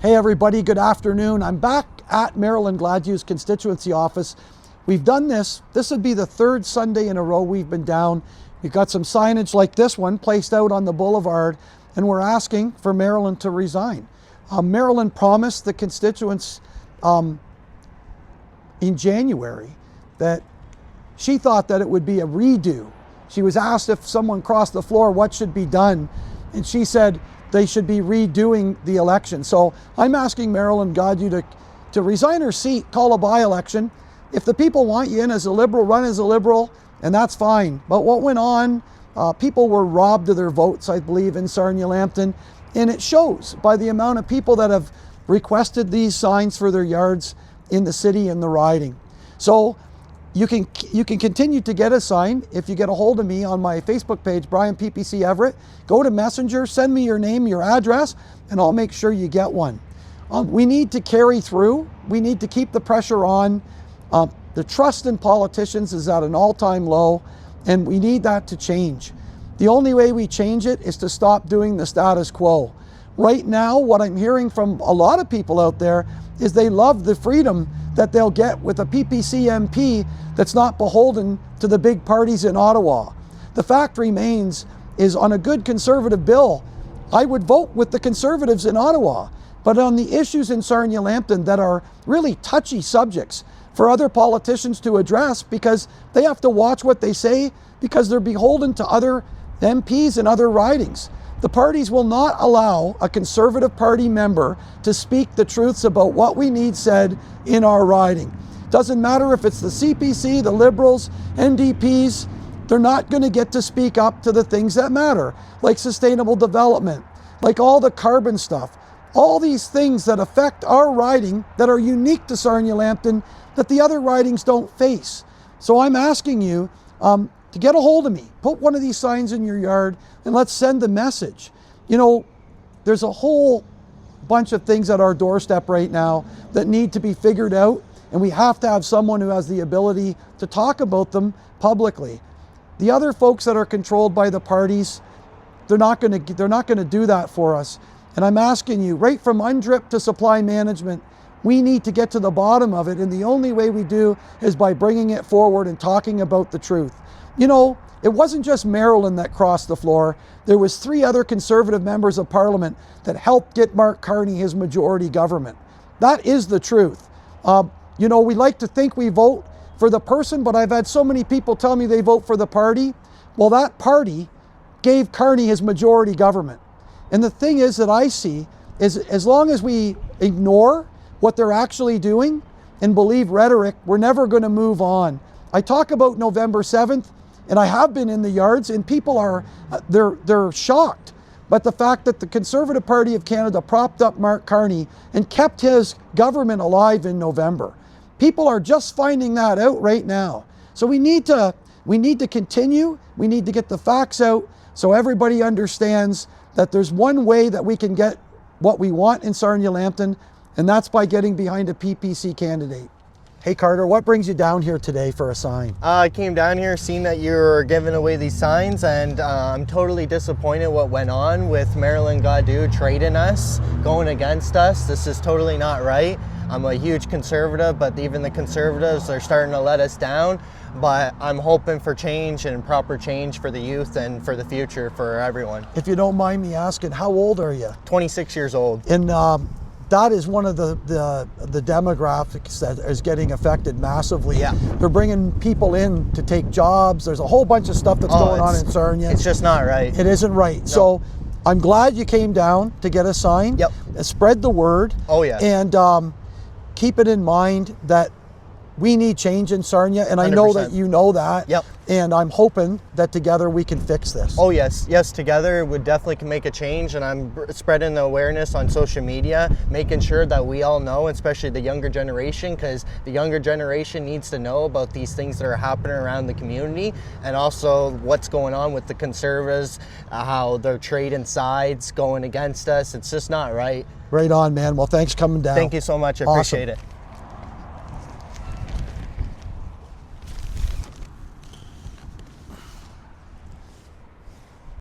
Hey everybody, good afternoon. I'm back at Marilyn Gladhu's constituency office. We've done this would be the third Sunday in a row we've been down. We've got some signage like this one placed out on the boulevard, and we're asking for Marilyn to resign. Marilyn promised the constituents in January that she thought that it would be a redo. She was asked if someone crossed the floor what should be done, and she said they should be redoing the election. So I'm asking Marilyn Gladhu to resign her seat, call a by-election. If the people want you in as a Liberal, run as a Liberal, and that's fine. But what went on, people were robbed of their votes, I believe, in Sarnia Lambton, and it shows by the amount of people that have requested these signs for their yards in the city and the riding. So you can continue to get a sign if you get a hold of me on my Facebook page, Brian PPC Everett. Go to Messenger, send me your name, your address, and I'll make sure you get one. We need to carry through. We need to keep the pressure on. The trust in politicians is at an all-time low, and we need that to change. The only way we change it is to stop doing the status quo. Right now, what I'm hearing from a lot of people out there is they love the freedom that they'll get with a PPC MP that's not beholden to the big parties in Ottawa. The fact remains is on a good Conservative bill, I would vote with the Conservatives in Ottawa. But on the issues in Sarnia Lambton that are really touchy subjects for other politicians to address, because they have to watch what they say because they're beholden to other MPs and other ridings. The parties will not allow a Conservative Party member to speak the truths about what we need said in our riding. Doesn't matter if it's the CPC, the Liberals, NDPs, they're not going to get to speak up to the things that matter, like sustainable development, like all the carbon stuff, all these things that affect our riding that are unique to Sarnia Lambton that the other ridings don't face. So I'm asking you to get a hold of me, put one of these signs in your yard, and let's send the message. You know, there's a whole bunch of things at our doorstep right now that need to be figured out, and we have to have someone who has the ability to talk about them publicly. The other folks that are controlled by the parties, they're not going to do that for us. And I'm asking you, right from UNDRIP to supply management, we need to get to the bottom of it, and the only way we do is by bringing it forward and talking about the truth. You know, it wasn't just Marilyn that crossed the floor. There was 3 other Conservative members of Parliament that helped get Mark Carney his majority government. That is the truth. You know, we like to think we vote for the person, but I've had so many people tell me they vote for the party. Well, that party gave Carney his majority government. And the thing is that I see is as long as we ignore what they're actually doing and believe rhetoric, we're never going to move on. I talk about November 7th, and I have been in the yards, and people are, they're shocked. But the fact that the Conservative Party of Canada propped up Mark Carney and kept his government alive in November. People are just finding that out right now. So we need to continue. We need to get the facts out so everybody understands that there's one way that we can get what we want in Sarnia Lambton, and that's by getting behind a PPC candidate. Hey Carter, what brings you down here today for a sign? I came down here, seeing that you're giving away these signs, and I'm totally disappointed what went on with Marilyn Gladhu trading us, going against us. This is totally not right. I'm a huge Conservative, but even the Conservatives are starting to let us down. But I'm hoping for change and proper change for the youth and for the future for everyone. If you don't mind me asking, how old are you? 26 years old. And that is one of the demographics that is getting affected massively. Yeah. They're bringing people in to take jobs. There's a whole bunch of stuff that's going on in Sarnia. It's just not right. It isn't right. No. So I'm glad you came down to get a sign. Yep. Spread the word. Oh yeah. And keep it in mind that we need change in Sarnia, and 100%. I know that you know that. Yep. And I'm hoping that together we can fix this. Oh yes, yes, together we definitely can make a change, and I'm spreading the awareness on social media, making sure that we all know, especially the younger generation, because the younger generation needs to know about these things that are happening around the community, and also what's going on with the Conservatives, how they're trading sides, going against us. It's just not right. Right on, man. Well, thanks for coming down. Thank you so much. I appreciate it.